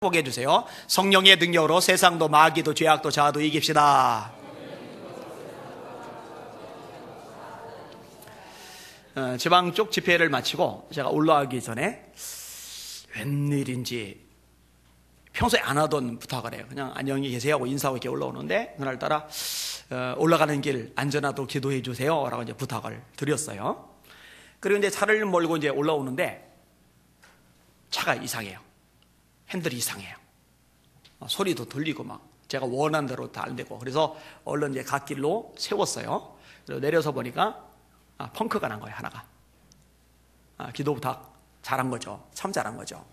보게 해주세요. 성령의 능력으로 세상도 마귀도 죄악도 자아도 이깁시다. 지방 쪽 집회를 마치고 제가 올라가기 전에 웬일인지 평소에 안 하던 부탁을 해요. 그냥 안녕히 계세요 하고 인사하고 이렇게 올라오는데 그날따라 올라가는 길 안전하도록 기도해 주세요 라고 이제 부탁을 드렸어요. 그리고 이제 차를 몰고 이제 올라오는데 차가 이상해요. 핸들이 이상해요. 소리도 들리고 막 제가 원하는 대로 다 안 되고, 그래서 얼른 이제 갓길로 세웠어요. 그리고 내려서 보니까 펑크가 난 거예요, 하나가. 기도 부탁 잘한 거죠. 참 잘한 거죠.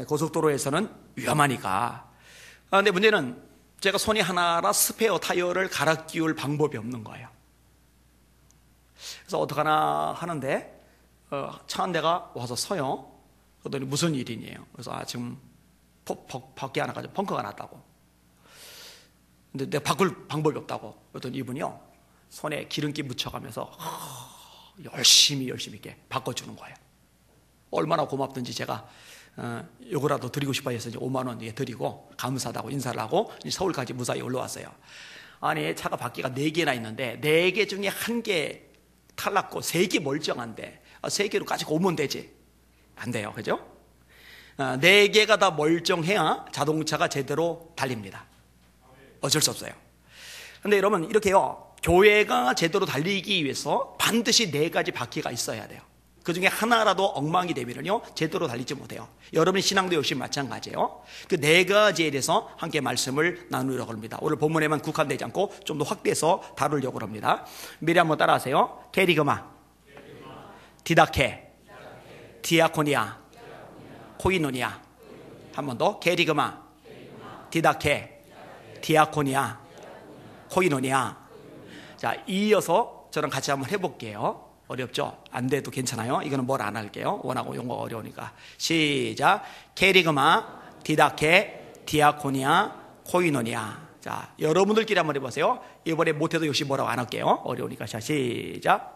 고속도로에서는 위험하니까. 근데 문제는 제가 손이 하나라 스페어 타이어를 갈아 끼울 방법이 없는 거예요. 그래서 어떡하나 하는데 차 한 대가 와서 서요. 그랬더니 무슨 일이니에요. 그래서 지금 바퀴 하나가 펑크가 났다고. 근데 내가 바꿀 방법이 없다고. 그랬더니 이분이요, 손에 기름기 묻혀가면서 열심히 이렇게 바꿔주는 거예요. 얼마나 고맙든지 제가 요거라도 드리고 싶어 해서 이제 5만 원 드리고 감사하다고 인사를 하고 서울까지 무사히 올라왔어요. 아니, 차가 바퀴가 4개나 있는데 4개 중에 1개 탈났고 3개 멀쩡한데 3개로 가지고 오면 되지. 안 돼요, 그죠? 4개가 다 멀쩡해야 자동차가 제대로 달립니다. 어쩔 수 없어요. 근데 여러분, 이렇게요, 교회가 제대로 달리기 위해서 반드시 4가지 바퀴가 있어야 돼요. 그 중에 하나라도 엉망이 되면요 제대로 달리지 못해요. 여러분의 신앙도 역시 마찬가지예요. 그 4가지에 대해서 함께 말씀을 나누려고 합니다. 오늘 본문에만 국한되지 않고 좀 더 확대해서 다루려고 합니다. 미리 한번 따라하세요. 케리그마, 디다케, 디아코니아, 코이노니아. 한 번 더. 케리그마, 디다케, 디아코니아, 코이노니아. 자, 이어서 저랑 같이 한번 해볼게요. 어렵죠? 안 돼도 괜찮아요. 이거는 뭘 안 할게요. 원하고 용어가 어려우니까. 시작. 케리그마, 디다케, 디아코니아, 코이노니아. 자, 여러분들끼리 한번 해보세요. 이번에 못해도 역시 뭐라고 안 할게요. 어려우니까. 자, 시작.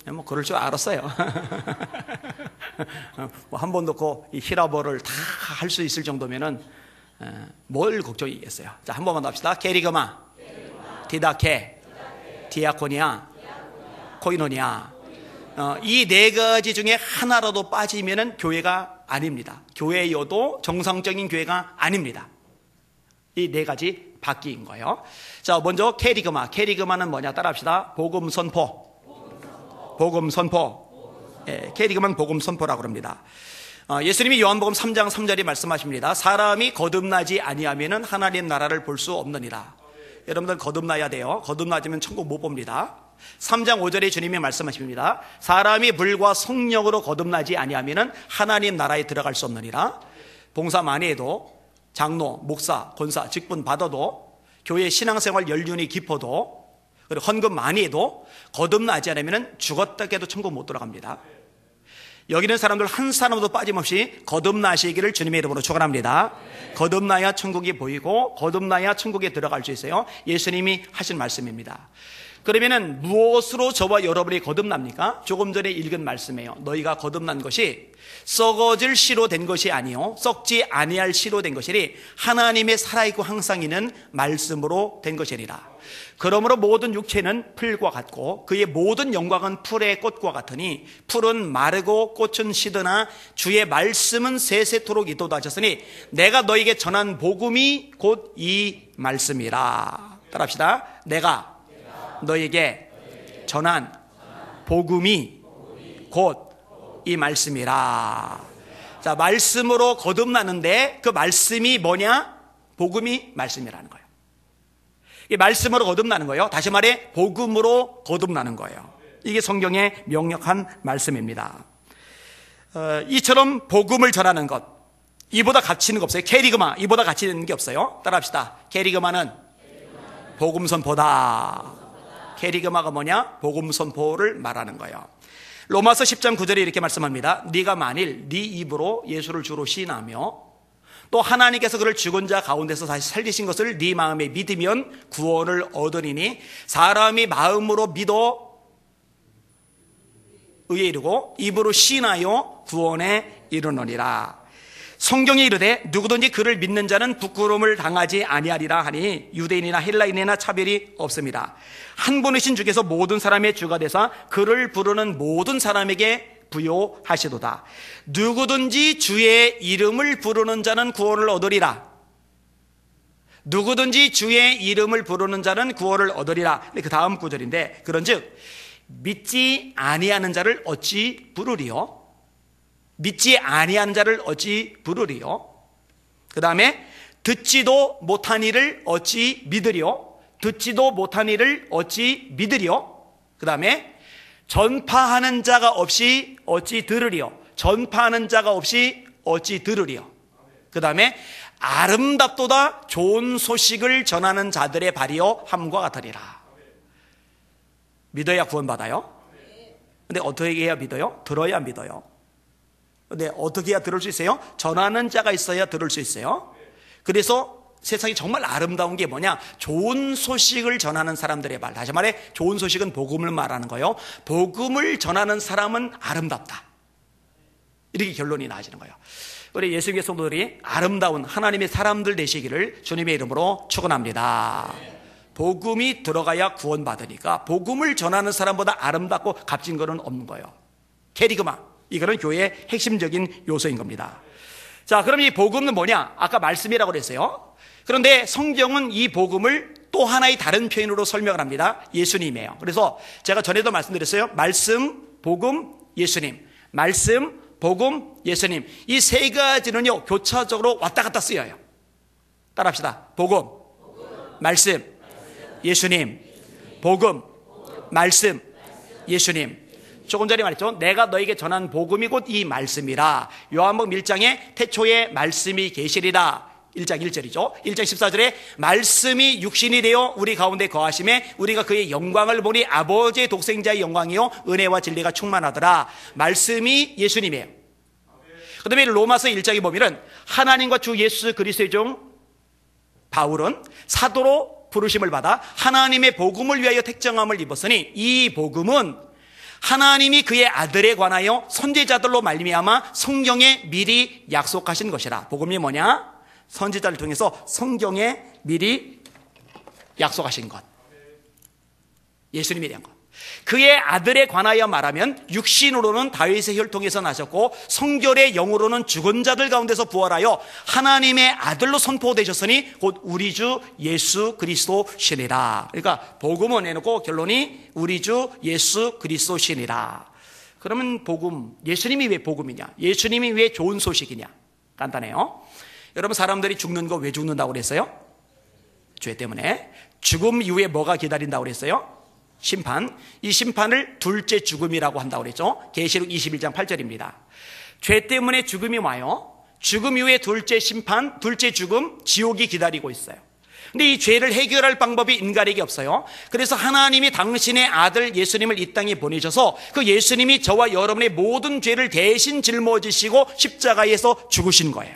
뭐 그럴 줄 알았어요. 뭐 한 번 넣고 이 히라버를 다 할 수 있을 정도면은 뭘 걱정이겠어요. 자, 한 번만 더 합시다. 케리그마, 디다케, 디아코니아, 코이노니아. 이 4가지 중에 하나라도 빠지면은 교회가 아닙니다. 교회여도 정상적인 교회가 아닙니다. 이 4가지 바퀴인 거예요. 자, 먼저 케리그마. 케리그마는 뭐냐? 따라합시다. 복음 선포. 복음 선포. 케리그마는 복음 선포라고 합니다. 예수님이 요한복음 3장 3절에 말씀하십니다. 사람이 거듭나지 아니하면은 하나님 나라를 볼 수 없느니라. 여러분들 거듭나야 돼요. 거듭나지면 천국 못 봅니다. 3장 5절에 주님이 말씀하십니다. 사람이 불과 성령으로 거듭나지 아니하면은 하나님 나라에 들어갈 수 없느니라. 봉사 많이 해도, 장로, 목사, 권사, 직분 받아도, 교회 신앙생활 연륜이 깊어도, 그리고 헌금 많이 해도 거듭나지 않으면 죽었다 깨도 천국 못 들어갑니다. 여기 있는 사람들 한 사람도 빠짐없이 거듭나시기를 주님의 이름으로 축원합니다. 거듭나야 천국이 보이고 거듭나야 천국에 들어갈 수 있어요. 예수님이 하신 말씀입니다. 그러면은 무엇으로 저와 여러분이 거듭납니까? 조금 전에 읽은 말씀이에요. 너희가 거듭난 것이 썩어질 씨로 된 것이 아니요 썩지 아니할 씨로 된 것이니 하나님의 살아있고 항상 있는 말씀으로 된 것이니라. 그러므로 모든 육체는 풀과 같고 그의 모든 영광은 풀의 꽃과 같으니 풀은 마르고 꽃은 시드나 주의 말씀은 세세토록 있도다 하셨으니 내가 너에게 전한 복음이 곧 이 말씀이라. 따라합시다. 내가 너에게 전한 복음이 곧 이 말씀이라. 자, 말씀으로 거듭나는데 그 말씀이 뭐냐? 복음이 말씀이라는 거예요. 이 말씀으로 거듭나는 거예요. 다시 말해 복음으로 거듭나는 거예요. 이게 성경의 명확한 말씀입니다. 이처럼 복음을 전하는 것, 이보다 가치 있는 거 없어요. 케리그마, 이보다 가치 있는 게 없어요. 따라합시다. 케리그마는 복음 선포다. 케리그마가 뭐냐? 복음 선포를 말하는 거예요. 로마서 10장 9절에 이렇게 말씀합니다. 네가 만일 네 입으로 예수를 주로 시인하며 또 하나님께서 그를 죽은 자 가운데서 다시 살리신 것을 네 마음에 믿으면 구원을 얻으리니 사람이 마음으로 믿어 의에 이르고 입으로 시인하여 구원에 이르느니라. 성경에 이르되 누구든지 그를 믿는 자는 부끄러움을 당하지 아니하리라 하니 유대인이나 헬라인이나 차별이 없습니다. 한 분이신 주께서 모든 사람의 주가 되사 그를 부르는 모든 사람에게 부요하시도다. 누구든지 주의 이름을 부르는 자는 구원을 얻으리라. 누구든지 주의 이름을 부르는 자는 구원을 얻으리라. 그 다음 구절인데, 그런즉 믿지 아니하는 자를 어찌 부르리요? 믿지 아니하는 자를 어찌 부르리요? 그 다음에 듣지도 못한 이를 어찌 믿으리요? 듣지도 못한 이를 어찌 믿으리요? 그 다음에 전파하는 자가 없이 어찌 들으리요? 전파하는 자가 없이 어찌 들으리요? 그 다음에 아름답도다 좋은 소식을 전하는 자들의 발이요 함과 같으리라. 믿어야 구원받아요? 근데 어떻게 해야 믿어요? 들어야 믿어요. 근데 어떻게 해야 들을 수 있어요? 전하는 자가 있어야 들을 수 있어요. 그래서 세상이 정말 아름다운 게 뭐냐? 좋은 소식을 전하는 사람들의 말. 다시 말해 좋은 소식은 복음을 말하는 거예요. 복음을 전하는 사람은 아름답다. 이렇게 결론이 나와지는 거예요. 우리 예수님의 성도들이 아름다운 하나님의 사람들 되시기를 주님의 이름으로 축원합니다. 복음이 들어가야 구원받으니까 복음을 전하는 사람보다 아름답고 값진 거는 없는 거예요. 캐리그마, 이거는 교회의 핵심적인 요소인 겁니다. 자, 그럼 이 복음은 뭐냐? 아까 말씀이라고 그랬어요. 그런데 성경은 이 복음을 또 하나의 다른 표현으로 설명을 합니다. 예수님이에요. 그래서 제가 전에도 말씀드렸어요. 말씀, 복음, 예수님. 말씀, 복음, 예수님. 이 세 가지는요 교차적으로 왔다 갔다 쓰여요. 따라합시다. 복음, 말씀, 예수님. 복음, 말씀, 예수님. 조금 전에 말했죠. 내가 너에게 전한 복음이 곧 이 말씀이라. 요한복음 1장에 태초에 말씀이 계시리라. 1장 1절이죠. 1장 14절에 말씀이 육신이 되어 우리 가운데 거하심에 우리가 그의 영광을 보니 아버지의 독생자의 영광이요 은혜와 진리가 충만하더라. 말씀이 예수님이에요. 그 다음에 로마서 1장에 보면은 하나님과 주 예수 그리스도의 종 바울은 사도로 부르심을 받아 하나님의 복음을 위하여 택정함을 입었으니 이 복음은 하나님이 그의 아들에 관하여 선지자들로 말미암아 성경에 미리 약속하신 것이라. 복음이 뭐냐? 선지자를 통해서 성경에 미리 약속하신 것. 예수님에 대한 것. 그의 아들에 관하여 말하면 육신으로는 다윗의 혈통에서 나셨고 성결의 영으로는 죽은 자들 가운데서 부활하여 하나님의 아들로 선포되셨으니 곧 우리 주 예수 그리스도시니라. 그러니까 복음을 내놓고 결론이 우리 주 예수 그리스도시니라. 그러면 복음, 예수님이 왜 복음이냐? 예수님이 왜 좋은 소식이냐? 간단해요. 여러분, 사람들이 죽는 거 왜 죽는다고 그랬어요? 죄 때문에. 죽음 이후에 뭐가 기다린다고 그랬어요? 심판. 이 심판을 둘째 죽음이라고 한다고 그랬죠. 계시록 21장 8절입니다. 죄 때문에 죽음이 와요. 죽음 이후에 둘째 심판, 둘째 죽음, 지옥이 기다리고 있어요. 근데 이 죄를 해결할 방법이 인간에게 없어요. 그래서 하나님이 당신의 아들 예수님을 이 땅에 보내셔서 그 예수님이 저와 여러분의 모든 죄를 대신 짊어지시고 십자가에서 죽으신 거예요.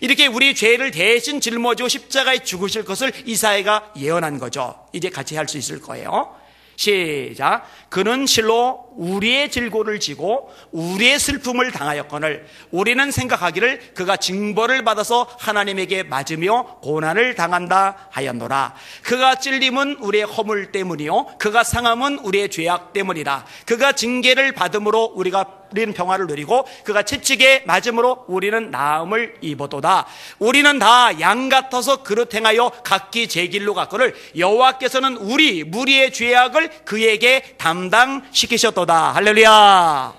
이렇게 우리 죄를 대신 짊어지고 십자가에 죽으실 것을 이사야가 예언한 거죠. 이제 같이 할 수 있을 거예요. 시작. 그는 실로 우리의 질고를 지고 우리의 슬픔을 당하였거늘 우리는 생각하기를 그가 징벌을 받아서 하나님에게 맞으며 고난을 당한다 하였노라. 그가 찔림은 우리의 허물 때문이요 그가 상함은 우리의 죄악 때문이라. 그가 징계를 받음으로 우리는 평화를 누리고 그가 채찍에 맞음으로 우리는 나음을 입었도다. 우리는 다 양 같아서 그릇 행하여 각기 제 길로 갔거늘 여호와께서는 우리 무리의 죄악을 그에게 담당시키셨도다. 할렐루야.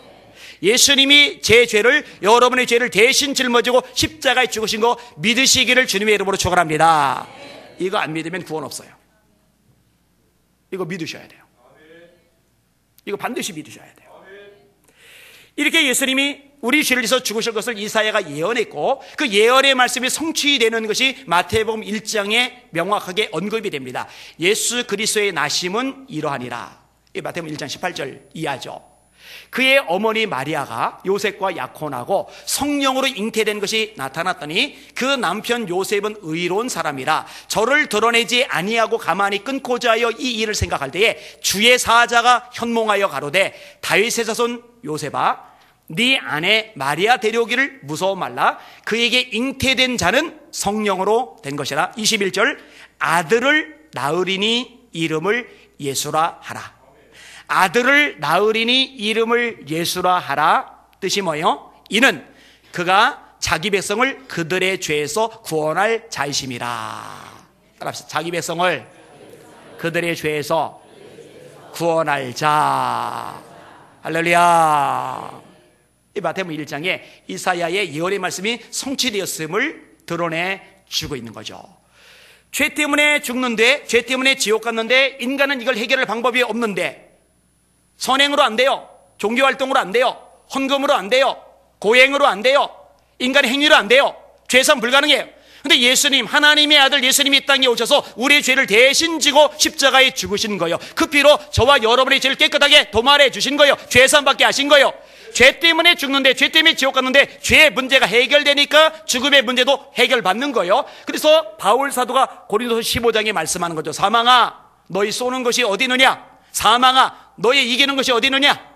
예수님이 제 죄를, 여러분의 죄를 대신 짊어지고 십자가에 죽으신 거 믿으시기를 주님의 이름으로 축원합니다. 이거 안 믿으면 구원 없어요. 이거 믿으셔야 돼요. 이거 반드시 믿으셔야 돼요. 이렇게 예수님이 우리 죄를 위해서 죽으실 것을 이사야가 예언했고 그 예언의 말씀이 성취되는 것이 마태복음 1장에 명확하게 언급이 됩니다. 예수 그리스도의 나심은 이러하니라. 이 마태복음 1장 18절 이하죠. 그의 어머니 마리아가 요셉과 약혼하고 성령으로 잉태된 것이 나타났더니 그 남편 요셉은 의로운 사람이라 저를 드러내지 아니하고 가만히 끊고자 하여 이 일을 생각할 때에 주의 사자가 현몽하여 가로되 다윗의 자손 요셉아 네 아내 마리아 데려오기를 무서워 말라. 그에게 잉태된 자는 성령으로 된 것이라. 21절 아들을 낳으리니 이름을 예수라 하라. 아들을 낳으리니 이름을 예수라 하라. 뜻이 뭐예요? 이는 그가 자기 백성을 그들의 죄에서 구원할 자이심이라. 따라합시다. 자기 백성을 그들의 죄에서 구원할 자. 할렐루야. 이 마태복음 1장에 이사야의 예언의 말씀이 성취되었음을 드러내주고 있는 거죠. 죄 때문에 죽는데, 죄 때문에 지옥 갔는데 인간은 이걸 해결할 방법이 없는데 선행으로 안 돼요. 종교활동으로 안 돼요. 헌금으로 안 돼요. 고행으로 안 돼요. 인간의 행위로 안 돼요. 죄사함 불가능해요. 근데 예수님, 하나님의 아들 예수님이 이 땅에 오셔서 우리의 죄를 대신 지고 십자가에 죽으신 거예요. 그 피로 저와 여러분의 죄를 깨끗하게 도말해 주신 거예요. 죄사함 받게 하신 거예요. 죄 때문에 죽는데, 죄 때문에 지옥 갔는데 죄의 문제가 해결되니까 죽음의 문제도 해결받는 거예요. 그래서 바울 사도가 고린도서 15장에 말씀하는 거죠. 사망아 너희 쏘는 것이 어디 있느냐? 사망아 너희 이기는 것이 어디 있느냐?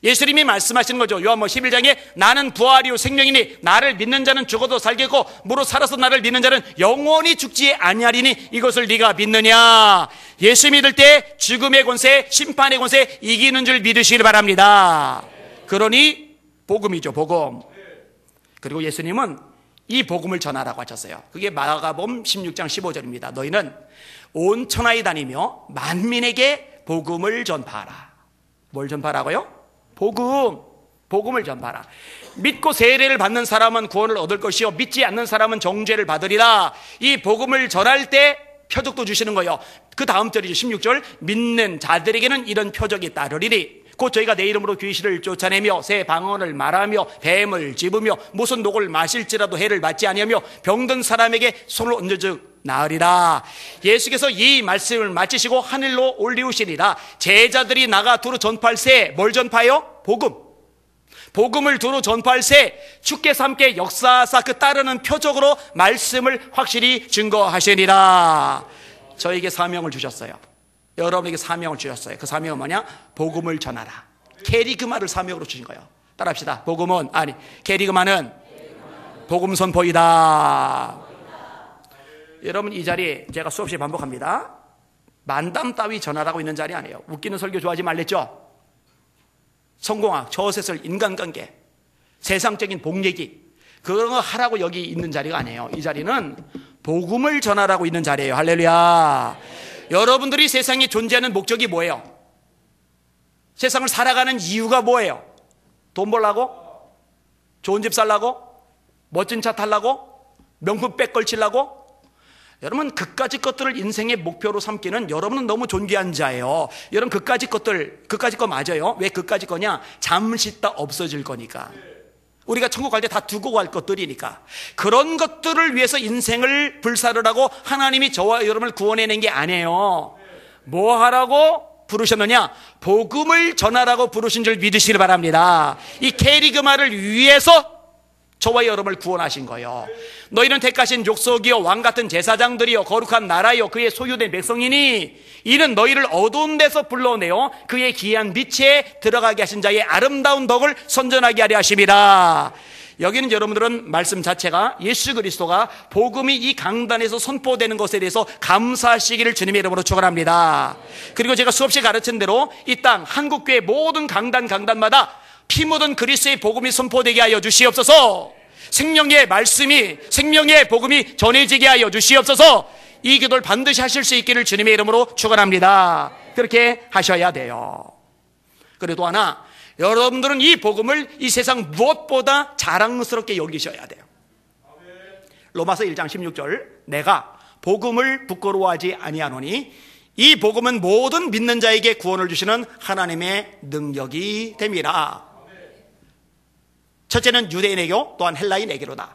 예수님이 말씀하시는 거죠. 요한복음 11장에 나는 부활이요 생명이니 나를 믿는 자는 죽어도 살겠고 무릇 살아서 나를 믿는 자는 영원히 죽지 아니하리니 이것을 네가 믿느냐? 예수 믿을 때 죽음의 권세, 심판의 권세 이기는 줄 믿으시길 바랍니다. 그러니 복음이죠, 복음. 그리고 예수님은 이 복음을 전하라고 하셨어요. 그게 마가복음 16장 15절입니다. 너희는 온 천하에 다니며 만민에게 복음을 전파하라. 뭘 전파하라고요? 복음을 전파하라. 믿고 세례를 받는 사람은 구원을 얻을 것이요 믿지 않는 사람은 정죄를 받으리라. 이 복음을 전할 때 표적도 주시는 거예요. 그 다음 절이죠. 16절 믿는 자들에게는 이런 표적이 따르리니 곧 저희가 내 이름으로 귀신을 쫓아내며 새 방언을 말하며 뱀을 집으며 무슨 독을 마실지라도 해를 받지 아니하며 병든 사람에게 손을 얹어즉 나으리라. 예수께서 이 말씀을 마치시고 하늘로 올리우시리라. 제자들이 나가 두루 전파할세. 뭘 전파해요? 복음을 두루 전파할세. 주께서 함께 역사하사 그 따르는 표적으로 말씀을 확실히 증거하시니라. 저에게 사명을 주셨어요. 여러분에게 사명을 주셨어요. 그 사명은 뭐냐? 복음을 전하라. 케리그마를 사명으로 주신 거예요. 따라합시다. 케리그마는 복음 선포이다. 여러분 이 자리 제가 수없이 반복합니다. 만담 따위 전하라고 있는 자리 아니에요. 웃기는 설교 좋아하지 말랬죠? 성공학, 저세술, 인간관계, 세상적인 복 얘기 그런 거 하라고 여기 있는 자리가 아니에요. 이 자리는 복음을 전하라고 있는 자리예요. 할렐루야. 여러분들이 세상에 존재하는 목적이 뭐예요? 세상을 살아가는 이유가 뭐예요? 돈 벌라고? 좋은 집 살라고? 멋진 차 탈라고? 명품 백 걸치려고? 여러분 그까짓 것들을 인생의 목표로 삼기는 여러분은 너무 존귀한 자예요. 여러분 그까짓 거 맞아요. 왜 그까짓 거냐? 잠시 있다 없어질 거니까. 우리가 천국 갈 때 다 두고 갈 것들이니까. 그런 것들을 위해서 인생을 불사를 하고 하나님이 저와 여러분을 구원해낸 게 아니에요. 뭐 하라고 부르셨느냐? 복음을 전하라고 부르신 줄 믿으시길 바랍니다. 이 케리그마를 위해서 저와 여러분을 구원하신 거예요. 너희는 택하신 족속이요 왕같은 제사장들이요 거룩한 나라요 그의 소유된 백성이니 이는 너희를 어두운 데서 불러내어 그의 귀한 빛에 들어가게 하신 자의 아름다운 덕을 선전하게 하려 하심이라. 여기는 여러분들은 말씀 자체가 예수 그리스도가 복음이 이 강단에서 선포되는 것에 대해서 감사하시기를 주님의 이름으로 축원합니다. 그리고 제가 수없이 가르친 대로 이 땅 한국교회 모든 강단마다 피 묻은 그리스도의 복음이 선포되게 하여 주시옵소서. 생명의 말씀이, 생명의 복음이 전해지게 하여 주시옵소서. 이 기도를 반드시 하실 수 있기를 주님의 이름으로 축원합니다. 그렇게 하셔야 돼요. 그리고 하나, 여러분들은 이 복음을 이 세상 무엇보다 자랑스럽게 여기셔야 돼요. 로마서 1장 16절 내가 복음을 부끄러워하지 아니하노니 이 복음은 모든 믿는 자에게 구원을 주시는 하나님의 능력이 됨이라. 첫째는 유대인에게요 또한 헬라인에게로다.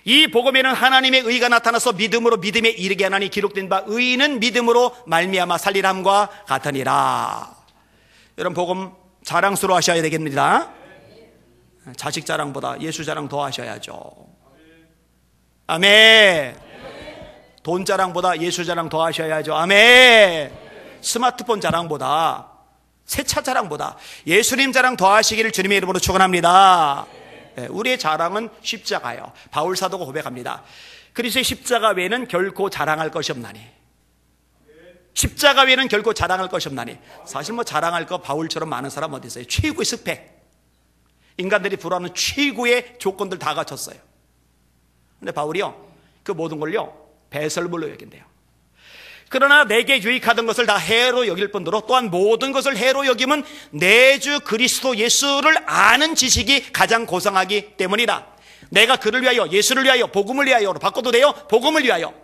이 복음에는 하나님의 의가 나타나서 믿음으로 믿음에 이르게 하나니 기록된 바 의인은 믿음으로 말미암아 살리람과 같으니라. 여러분 복음 자랑스러워 하셔야 되겠습니다. 자식 자랑보다 예수 자랑 더 하셔야죠. 아멘. 돈 자랑보다 예수 자랑 더 하셔야죠. 아멘. 스마트폰 자랑보다, 새 차 자랑보다 예수님 자랑 더 하시기를 주님의 이름으로 축원합니다. 우리의 자랑은 십자가예요. 바울 사도가 고백합니다. 그리스도의 십자가 외에는 결코 자랑할 것이 없나니. 십자가 외에는 결코 자랑할 것이 없나니. 사실 뭐 자랑할 거 바울처럼 많은 사람 어디 있어요? 최고의 스펙, 인간들이 부러워하는 최고의 조건들 다 갖췄어요. 근데 바울이요, 그 모든 걸요 배설물로 여긴대요. 그러나 내게 유익하던 것을 다 해로 여길 뿐더러 또한 모든 것을 해로 여김은 내 주 그리스도 예수를 아는 지식이 가장 고상하기 때문이다. 내가 그를 위하여, 예수를 위하여, 복음을 위하여로 바꿔도 돼요. 복음을 위하여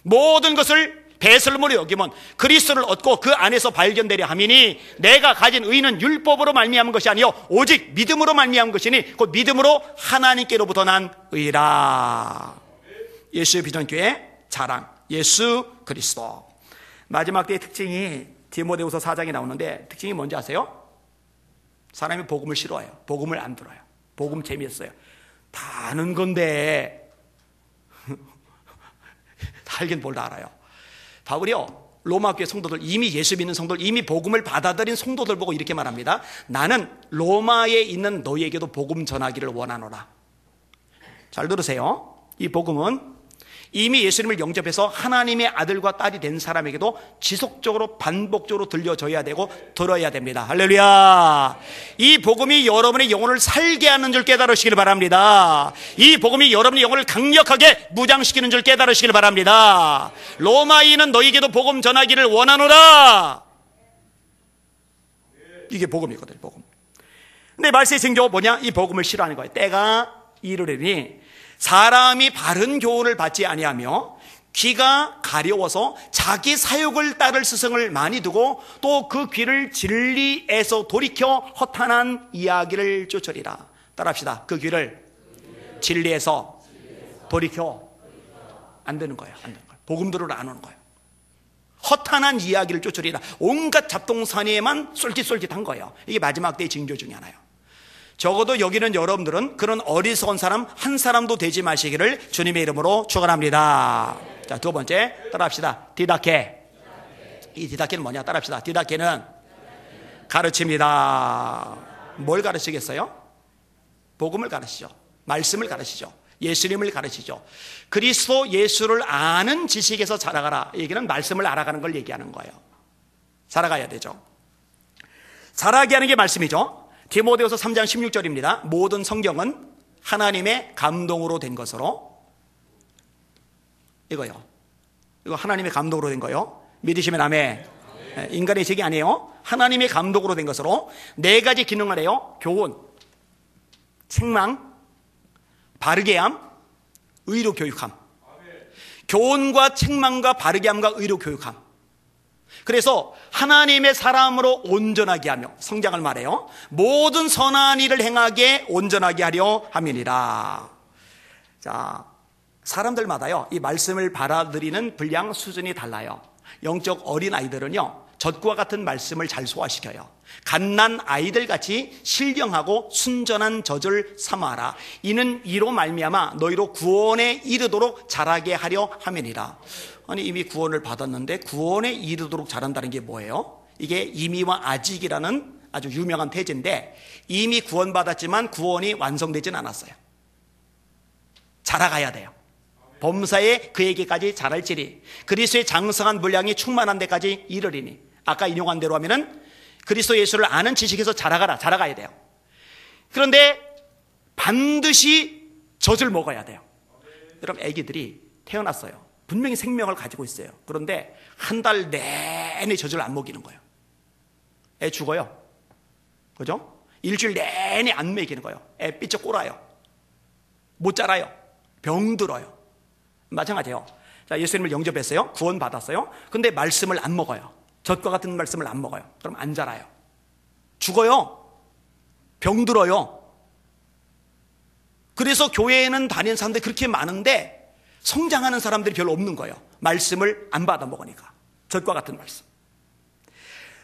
모든 것을 배설물로 여기면 그리스도를 얻고 그 안에서 발견되려 함이니 내가 가진 의는 율법으로 말미암은 것이 아니요 오직 믿음으로 말미암은 것이니 곧 믿음으로 하나님께로부터 난 의라. 예수의 비전교회 자랑, 예수 그리스도. 마지막 때의 특징이 디모데후서 4장에 나오는데 특징이 뭔지 아세요? 사람이 복음을 싫어해요. 복음을 안 들어요. 복음 재미있어요. 다 아는 건데 다 알긴 뭘 다 알아요. 바울이요, 로마 교회 성도들, 이미 예수 믿는 성도들, 이미 복음을 받아들인 성도들 보고 이렇게 말합니다. 나는 로마에 있는 너희에게도 복음 전하기를 원하노라. 잘 들으세요. 이 복음은 이미 예수님을 영접해서 하나님의 아들과 딸이 된 사람에게도 지속적으로 반복적으로 들려줘야 되고 들어야 됩니다. 할렐루야. 이 복음이 여러분의 영혼을 살게 하는 줄 깨달으시길 바랍니다. 이 복음이 여러분의 영혼을 강력하게 무장시키는 줄 깨달으시길 바랍니다. 로마인은 너희에게도 복음 전하기를 원하노라. 이게 복음이거든요. 복음. 근데 말세의 징조 뭐냐? 이 복음을 싫어하는 거예요. 때가 이르려니 사람이 바른 교훈을 받지 아니하며 귀가 가려워서 자기 사욕을 따를 스승을 많이 두고 또 그 귀를 진리에서 돌이켜 허탄한 이야기를 쫓으리라. 따라합시다. 그 귀를 진리에서 돌이켜 안 되는 거예요. 안 되는 거예요. 복음 들으러 안 오는 거예요. 허탄한 이야기를 쫓으리라. 온갖 잡동사니에만 쏠깃쏠깃한 거예요. 이게 마지막 때의 징조 중에 하나예요. 적어도 여기는 여러분들은 그런 어리석은 사람 한 사람도 되지 마시기를 주님의 이름으로 축원합니다. 자, 두 번째 따라합시다. 디다케. 이 디다케는 뭐냐? 따라합시다. 디다케는 가르칩니다. 뭘 가르치겠어요? 복음을 가르치죠. 말씀을 가르치죠. 예수님을 가르치죠. 그리스도 예수를 아는 지식에서 자라가라. 얘기는 말씀을 알아가는 걸 얘기하는 거예요. 자라가야 되죠. 자라게 하는 게 말씀이죠. 디모데후서 3장 16절입니다. 모든 성경은 하나님의 감동으로 된 것으로, 이거요. 이거 하나님의 감동으로 된 거요. 믿으시면 아멘. 인간의 책이 아니에요. 하나님의 감동으로 된 것으로 네 가지 기능을 해요. 교훈, 책망, 바르게 함, 의로 교육함. 교훈과 책망과 바르게 함과 의로 교육함. 그래서 하나님의 사람으로 온전하게 하며, 성장을 말해요. 모든 선한 일을 행하게 온전하게 하려 함이니라. 자, 사람들마다요, 이 말씀을 받아들이는 분량 수준이 달라요. 영적 어린 아이들은요, 젖과 같은 말씀을 잘 소화시켜요. 갓난 아이들 같이 신령하고 순전한 젖을 삼아라. 이는 이로 말미암아 너희로 구원에 이르도록 자라게 하려 함이니라. 아니, 이미 구원을 받았는데 구원에 이르도록 자란다는 게 뭐예요? 이게 이미와 아직이라는 아주 유명한 태제인데, 이미 구원받았지만 구원이 완성되진 않았어요. 자라가야 돼요. 범사에 그에게까지 자랄지리 그리스도의 장성한 분량이 충만한 데까지 이르리니. 아까 인용한 대로 하면은 그리스도 예수를 아는 지식에서 자라가야 돼요. 그런데 반드시 젖을 먹어야 돼요. 여러분, 아기들이 태어났어요. 분명히 생명을 가지고 있어요. 그런데 한 달 내내 젖을 안 먹이는 거예요. 애 죽어요. 그죠? 일주일 내내 안 먹이는 거예요. 애 삐쩍 꼴아요. 못 자라요. 병들어요. 마찬가지예요. 자, 예수님을 영접했어요. 구원 받았어요. 근데 말씀을 안 먹어요. 젖과 같은 말씀을 안 먹어요. 그럼 안 자라요. 죽어요. 병들어요. 그래서 교회에는 다니는 사람들이 그렇게 많은데 성장하는 사람들이 별로 없는 거예요. 말씀을 안 받아 먹으니까. 젖과 같은 말씀.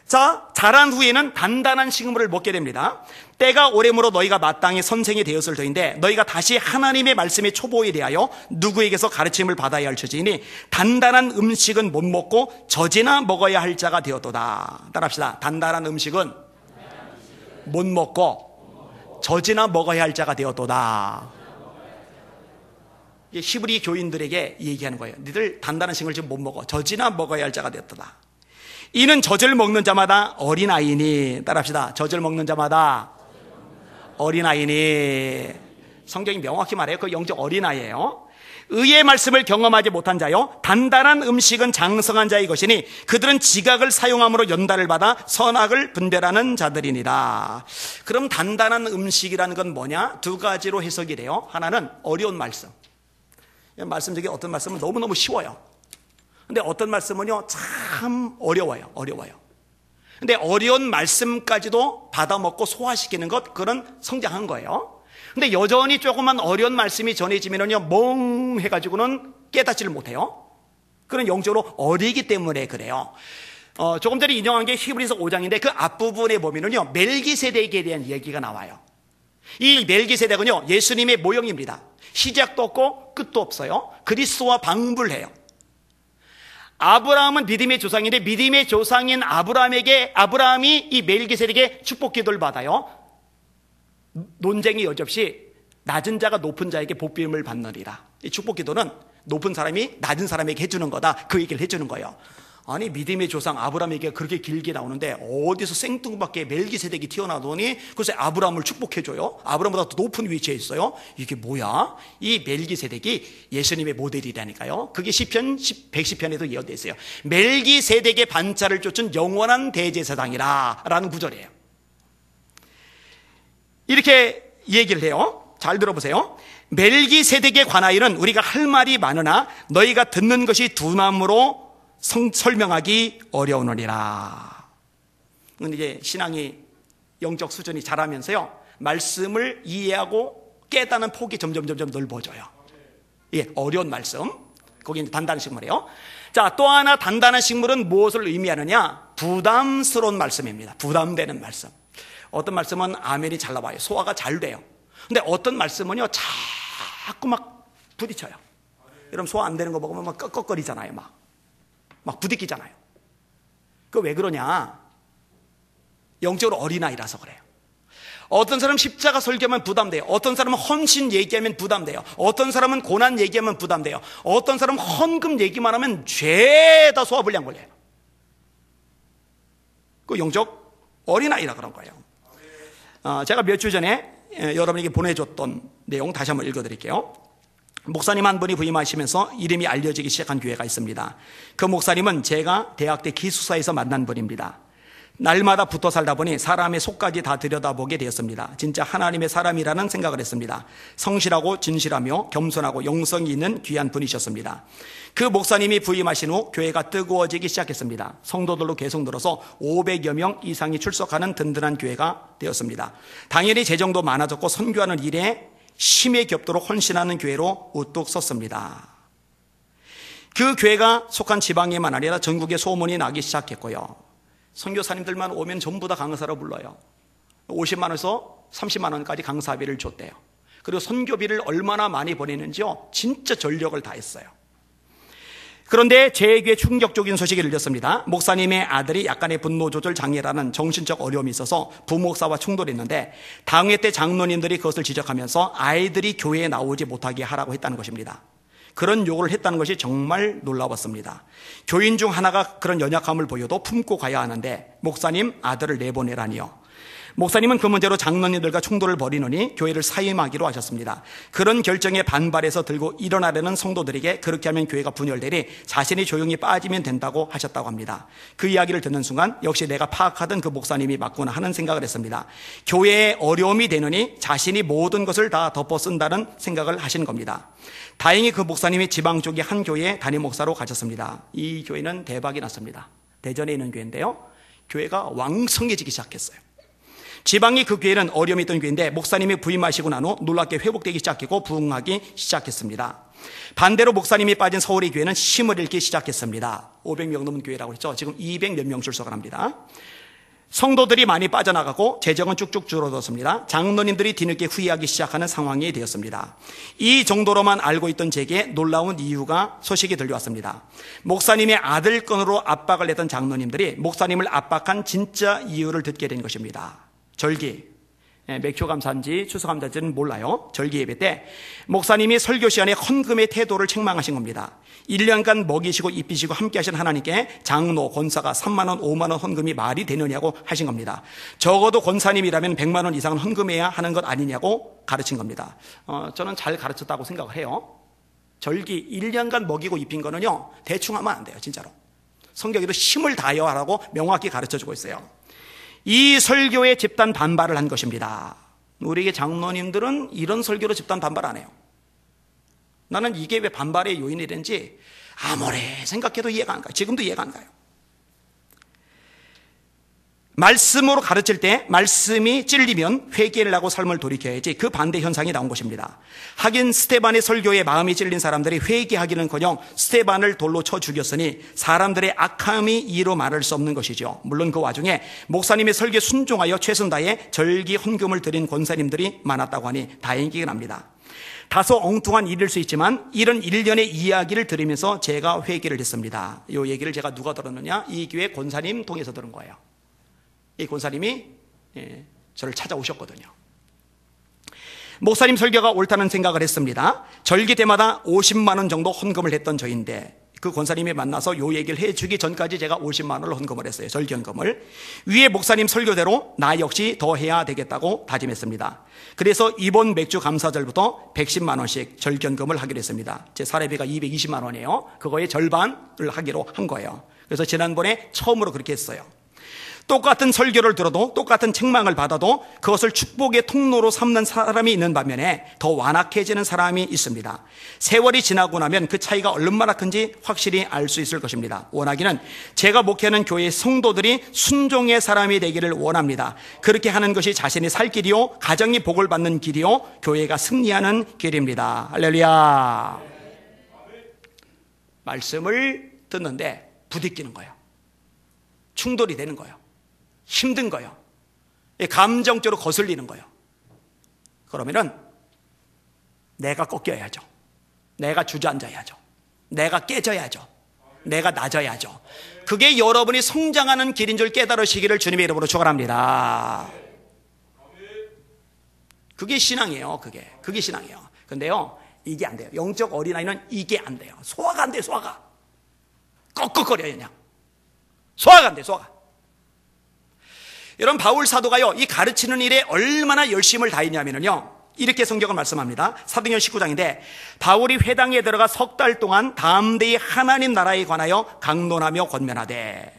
자, 자란 후에는 단단한 식물을 먹게 됩니다. 때가 오래므로 너희가 마땅히 선생이 되었을 터인데 너희가 다시 하나님의 말씀의 초보에 대하여 누구에게서 가르침을 받아야 할 처지이니 단단한 음식은 못 먹고 젖이나 먹어야 할 자가 되었도다. 따라합시다. 단단한 음식은 못 먹고 젖이나 먹어야 할 자가 되었도다. 히브리 교인들에게 얘기하는 거예요. 너희들 단단한 식물을 지금 못 먹어. 젖이나 먹어야 할 자가 되었도다. 이는 젖을 먹는 자마다 어린아이니, 따라합시다. 젖을 먹는 자마다 어린아이니. 성경이 명확히 말해요. 그 영적 어린아이예요. 의의 말씀을 경험하지 못한 자요, 단단한 음식은 장성한 자의 것이니 그들은 지각을 사용함으로 연단을 받아 선악을 분별하는 자들이니라. 그럼 단단한 음식이라는 건 뭐냐? 두 가지로 해석이 돼요. 하나는 어려운 말씀. 말씀 중에 어떤 말씀은 너무너무 쉬워요. 근데 어떤 말씀은요, 참 어려워요. 근데 어려운 말씀까지도 받아먹고 소화시키는 것, 그런 성장한 거예요. 근데 여전히 조금만 어려운 말씀이 전해지면은요, 멍해가지고는 깨닫지를 못해요. 그런 영적으로 어리기 때문에 그래요. 조금 전에 인용한 게 히브리서 5장인데 그 앞부분에 보면은요, 멜기세덱에 대한 얘기가 나와요. 이 멜기세덱은요, 예수님의 모형입니다. 시작도 없고 끝도 없어요. 그리스도와 방불해요. 아브라함은 믿음의 조상인데 믿음의 조상인 아브라함이 이 멜기세덱의 축복 기도를 받아요. 논쟁이 여지없이 낮은 자가 높은 자에게 복비움을 받느니라. 이 축복 기도는 높은 사람이 낮은 사람에게 해주는 거다, 그 얘기를 해주는 거예요. 아니, 믿음의 조상 아브라함에게 그렇게 길게 나오는데 어디서 생뚱맞게 멜기세덱이 튀어나오더니 글쎄 아브라함을 축복해줘요. 아브라함보다 더 높은 위치에 있어요. 이게 뭐야? 이 멜기세덱이 예수님의 모델이라니까요. 그게 시편 110편에도 예언되어 있어요. 멜기세덱의 반차를 쫓은 영원한 대제사장이라 라는 구절이에요. 이렇게 얘기를 해요. 잘 들어보세요. 멜기세덱에 관하여는 우리가 할 말이 많으나 너희가 듣는 것이 둔함으로 설명하기 어려우느니라. 이제 신앙이 영적 수준이 자라면서요, 말씀을 이해하고 깨닫는 폭이 점점 넓어져요. 예, 어려운 말씀. 거기 단단한 식물이에요. 자, 또 하나 단단한 식물은 무엇을 의미하느냐? 부담스러운 말씀입니다. 부담되는 말씀. 어떤 말씀은 아멘이 잘 나와요. 소화가 잘 돼요. 근데 어떤 말씀은요, 자꾸 막 부딪혀요. 여러분, 소화 안 되는 거 먹으면 막 꺽꺽거리잖아요. 막 부딪히잖아요. 그 왜 그러냐? 영적으로 어린아이라서 그래요. 어떤 사람은 십자가 설교하면 부담돼요. 어떤 사람은 헌신 얘기하면 부담돼요. 어떤 사람은 고난 얘기하면 부담돼요. 어떤 사람은 헌금 얘기만 하면 죄다 소화불량 걸려요. 그 영적 어린아이라 그런 거예요. 제가 몇 주 전에 여러분에게 보내줬던 내용 다시 한번 읽어드릴게요. 목사님 한 분이 부임하시면서 이름이 알려지기 시작한 교회가 있습니다. 그 목사님은 제가 대학 때 기숙사에서 만난 분입니다. 날마다 붙어 살다 보니 사람의 속까지 다 들여다보게 되었습니다. 진짜 하나님의 사람이라는 생각을 했습니다. 성실하고 진실하며 겸손하고 영성이 있는 귀한 분이셨습니다. 그 목사님이 부임하신 후 교회가 뜨거워지기 시작했습니다. 성도들로 계속 늘어서 500여 명 이상이 출석하는 든든한 교회가 되었습니다. 당연히 재정도 많아졌고 선교하는 일에 심에 겹도록 헌신하는 교회로 우뚝 섰습니다. 그 교회가 속한 지방에만 아니라 전국에 소문이 나기 시작했고요. 선교사님들만 오면 전부 다 강사로 불러요. 50만 원에서 30만 원까지 강사비를 줬대요. 그리고 선교비를 얼마나 많이 보내는지요, 진짜 전력을 다했어요. 그런데 제게 충격적인 소식이 들렸습니다. 목사님의 아들이 약간의 분노 조절 장애라는 정신적 어려움이 있어서 부목사와 충돌했는데 당회 때 장로님들이 그것을 지적하면서 아이들이 교회에 나오지 못하게 하라고 했다는 것입니다. 그런 요구를 했다는 것이 정말 놀라웠습니다. 교인 중 하나가 그런 연약함을 보여도 품고 가야 하는데 목사님 아들을 내보내라니요. 목사님은 그 문제로 장로님들과 충돌을 벌이느니 교회를 사임하기로 하셨습니다. 그런 결정에 반발해서 들고 일어나려는 성도들에게 그렇게 하면 교회가 분열되니 자신이 조용히 빠지면 된다고 하셨다고 합니다. 그 이야기를 듣는 순간 역시 내가 파악하던 그 목사님이 맞구나 하는 생각을 했습니다. 교회에 어려움이 되느니 자신이 모든 것을 다 덮어쓴다는 생각을 하신 겁니다. 다행히 그 목사님이 지방 쪽의 한 교회에 담임 목사로 가셨습니다. 이 교회는 대박이 났습니다. 대전에 있는 교회인데요, 교회가 왕성해지기 시작했어요. 지방이 그 교회는 어려움이 있던 교회인데 목사님이 부임하시고 난 후 놀랍게 회복되기 시작했고 부흥하기 시작했습니다. 반대로 목사님이 빠진 서울의 교회는 힘을 잃기 시작했습니다. 500명 넘은 교회라고 했죠. 지금 200몇 명 출석을 합니다. 성도들이 많이 빠져나가고 재정은 쭉쭉 줄어들었습니다. 장로님들이 뒤늦게 후회하기 시작하는 상황이 되었습니다. 이 정도로만 알고 있던 제게 놀라운 이유가 소식이 들려왔습니다. 목사님의 아들건으로 압박을 했던 장로님들이 목사님을 압박한 진짜 이유를 듣게 된 것입니다. 절기, 맥주 감사인지 추수 감사인지는 몰라요. 절기 예배 때 목사님이 설교 시간에 헌금의 태도를 책망하신 겁니다. 1년간 먹이시고 입히시고 함께 하신 하나님께 장로, 권사가 3만 원, 5만 원 헌금이 말이 되느냐고 하신 겁니다. 적어도 권사님이라면 100만 원 이상은 헌금해야 하는 것 아니냐고 가르친 겁니다. 저는 잘 가르쳤다고 생각을 해요. 절기 1년간 먹이고 입힌 거는요, 대충 하면 안 돼요. 진짜로. 성경에도 힘을 다하여 하라고 명확히 가르쳐주고 있어요. 이 설교에 집단 반발을 한 것입니다. 우리에게 장로님들은 이런 설교로 집단 반발 안 해요. 나는 이게 왜 반발의 요인이 되는지 아무리 생각해도 이해가 안 가요. 지금도 이해가 안 가요. 말씀으로 가르칠 때 말씀이 찔리면 회개를 하고 삶을 돌이켜야지, 그 반대 현상이 나온 것입니다. 하긴 스데반의 설교에 마음이 찔린 사람들이 회개하기는커녕 스데반을 돌로 쳐 죽였으니 사람들의 악함이 이로 말할 수 없는 것이죠. 물론 그 와중에 목사님의 설교에 순종하여 최선 다해 절기 헌금을 드린 권사님들이 많았다고 하니 다행이긴 합니다. 다소 엉뚱한 일일 수 있지만 이런 일련의 이야기를 들으면서 제가 회개를 했습니다. 이 얘기를 제가 누가 들었느냐? 이 교회 권사님 통해서 들은 거예요. 이 권사님이 저를 찾아오셨거든요. 목사님 설교가 옳다는 생각을 했습니다. 절기 때마다 50만 원 정도 헌금을 했던 저인데 그 권사님이 만나서 요 얘기를 해주기 전까지 제가 50만 원을 헌금을 했어요. 절기 헌금을. 위에 목사님 설교대로 나 역시 더 해야 되겠다고 다짐했습니다. 그래서 이번 맥주 감사절부터 110만 원씩 절기 헌금을 하기로 했습니다. 제 사례비가 220만 원이에요. 그거의 절반을 하기로 한 거예요. 그래서 지난번에 처음으로 그렇게 했어요. 똑같은 설교를 들어도 똑같은 책망을 받아도 그것을 축복의 통로로 삼는 사람이 있는 반면에 더 완악해지는 사람이 있습니다. 세월이 지나고 나면 그 차이가 얼마나 큰지 확실히 알 수 있을 것입니다. 원하기는 제가 목회하는 교회의 성도들이 순종의 사람이 되기를 원합니다. 그렇게 하는 것이 자신이 살 길이요, 가정이 복을 받는 길이요, 교회가 승리하는 길입니다. 할렐루야. 말씀을 듣는데 부딪히는 거예요. 충돌이 되는 거예요. 힘든 거예요. 감정적으로 거슬리는 거예요. 그러면은 내가 꺾여야죠. 내가 주저앉아야죠. 내가 깨져야죠. 내가 낮아야죠. 그게 여러분이 성장하는 길인 줄 깨달으시기를 주님의 이름으로 축원합니다. 그게 신앙이에요. 그게 신앙이에요. 근데요, 이게 안 돼요. 영적 어린아이는 이게 안 돼요. 소화가 안 돼요. 소화가 꺽꺽거려요. 그냥 소화가 안 돼요. 소화가. 여러분, 바울 사도가요, 이 가르치는 일에 얼마나 열심을 다했냐면요, 이렇게 성경을 말씀합니다. 사도행전 19장인데 바울이 회당에 들어가 석 달 동안 담대히 하나님 나라에 관하여 강론하며 권면하되,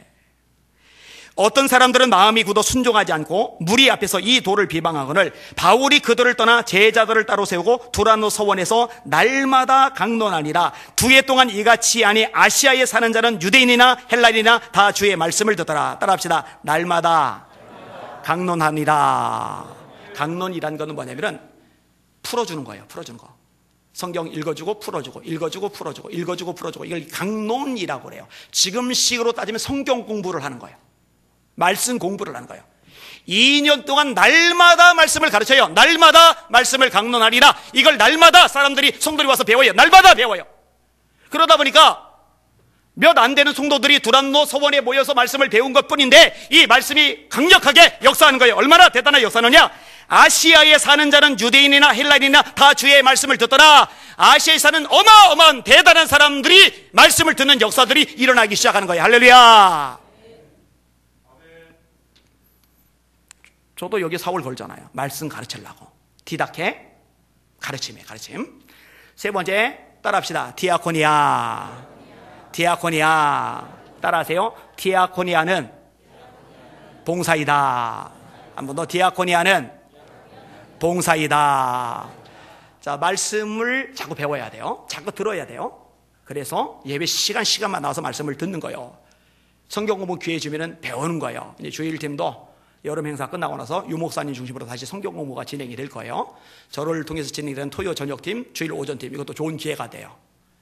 어떤 사람들은 마음이 굳어 순종하지 않고 무리 앞에서 이 도를 비방하거늘 바울이 그들을 떠나 제자들을 따로 세우고 두란노 서원에서 날마다 강론하니라. 2해 동안 이같이 하니 아시아에 사는 자는 유대인이나 헬라인이나 다 주의 말씀을 듣더라. 따라합시다. 날마다 강론하니라. 강론이란 거는 뭐냐면은 풀어주는 거예요. 풀어주는 거. 성경 읽어주고 풀어주고, 읽어주고 풀어주고, 읽어주고 풀어주고, 이걸 강론이라고 그래요. 지금식으로 따지면 성경 공부를 하는 거예요. 말씀 공부를 하는 거예요. 2년 동안 날마다 말씀을 가르쳐요. 날마다 말씀을 강론하리라. 이걸 날마다 사람들이, 성도들이 와서 배워요. 날마다 배워요. 그러다 보니까 몇 안 되는 성도들이 두란노 서원에 모여서 말씀을 배운 것뿐인데 이 말씀이 강력하게 역사하는 거예요. 얼마나 대단한 역사느냐? 아시아에 사는 자는 유대인이나 헬라인이나 다 주의 말씀을 듣더라. 아시아에 사는 어마어마한 대단한 사람들이 말씀을 듣는 역사들이 일어나기 시작하는 거예요. 할렐루야. 저도 여기 사월 걸잖아요. 말씀 가르치려고. 디다케, 가르침. 세 번째, 따라합시다. 디아코니아. 따라하세요. 디아코니아는 봉사이다. 한 번 더. 디아코니아는 봉사이다. 자, 말씀을 자꾸 배워야 돼요. 자꾸 들어야 돼요. 그래서 예배 시간만 나와서 말씀을 듣는 거예요. 성경 공부 기회 주면은 배우는 거예요. 이제 주일팀도 여름 행사 끝나고 나서 유 목사님 중심으로 다시 성경 공부가 진행이 될 거예요. 저를 통해서 진행되는 토요 저녁팀, 주일 오전팀, 이것도 좋은 기회가 돼요.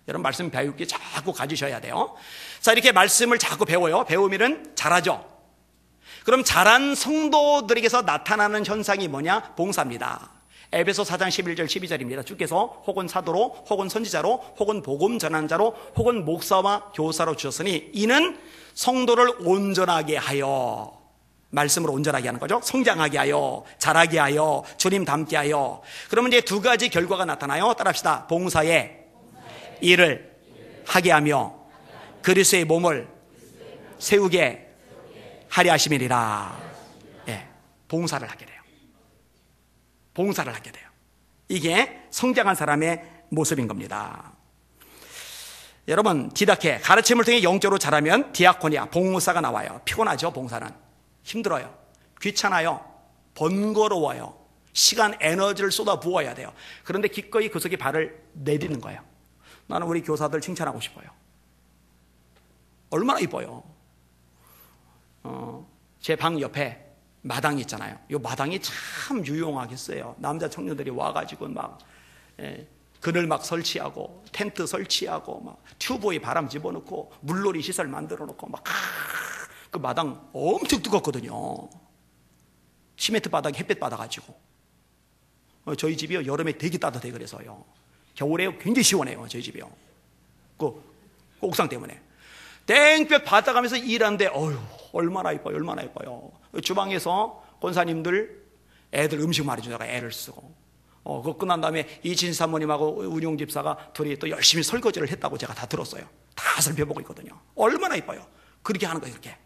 여러분 말씀 배울 게 자꾸 가지셔야 돼요. 자, 이렇게 말씀을 자꾸 배워요. 배우면은 잘하죠. 그럼 잘한 성도들에게서 나타나는 현상이 뭐냐? 봉사입니다. 에베소 4장 11절 12절입니다. 주께서 혹은 사도로, 혹은 선지자로, 혹은 복음 전환자로, 혹은 목사와 교사로 주셨으니 이는 성도를 온전하게 하여, 말씀으로 온전하게 하는 거죠. 성장하게 하여, 자라게 하여, 주님 닮게 하여. 그러면 이제 두 가지 결과가 나타나요. 따라합시다. 봉사의 일을 하게 하며 그리스도의 몸을 세우게 하려 하심이니라. 예, 봉사를 하게 돼요. 봉사를 하게 돼요. 이게 성장한 사람의 모습인 겁니다. 여러분, 디다케, 가르침을 통해 영적으로 자라면 디아코니아, 봉사가 나와요. 피곤하죠, 봉사는. 힘들어요. 귀찮아요. 번거로워요. 시간, 에너지를 쏟아 부어야 돼요. 그런데 기꺼이 그 속에 발을 내딛는 거예요. 나는 우리 교사들 칭찬하고 싶어요. 얼마나 이뻐요. 제 방 옆에 마당이 있잖아요. 이 마당이 참 유용하겠어요. 남자 청년들이 와가지고 막 그늘 막 설치하고 텐트 설치하고 막 튜브에 바람 집어넣고 물놀이 시설 만들어 놓고 막 그 마당 엄청 뜨겁거든요. 시멘트 바닥에 햇볕 받아가지고. 저희 집이요 여름에 되게 따뜻해. 그래서요 겨울에 굉장히 시원해요. 저희 집이요 그 옥상 때문에 땡볕 받아가면서 일하는데 어휴 얼마나 이뻐요. 얼마나 이뻐요. 주방에서 권사님들 애들 음식 말해주다가 애를 쓰고 그거 끝난 다음에 이진 사모님하고 운용 집사가 둘이 또 열심히 설거지를 했다고 제가 다 들었어요. 다 살펴보고 있거든요. 얼마나 이뻐요. 그렇게 하는 거예요. 그렇게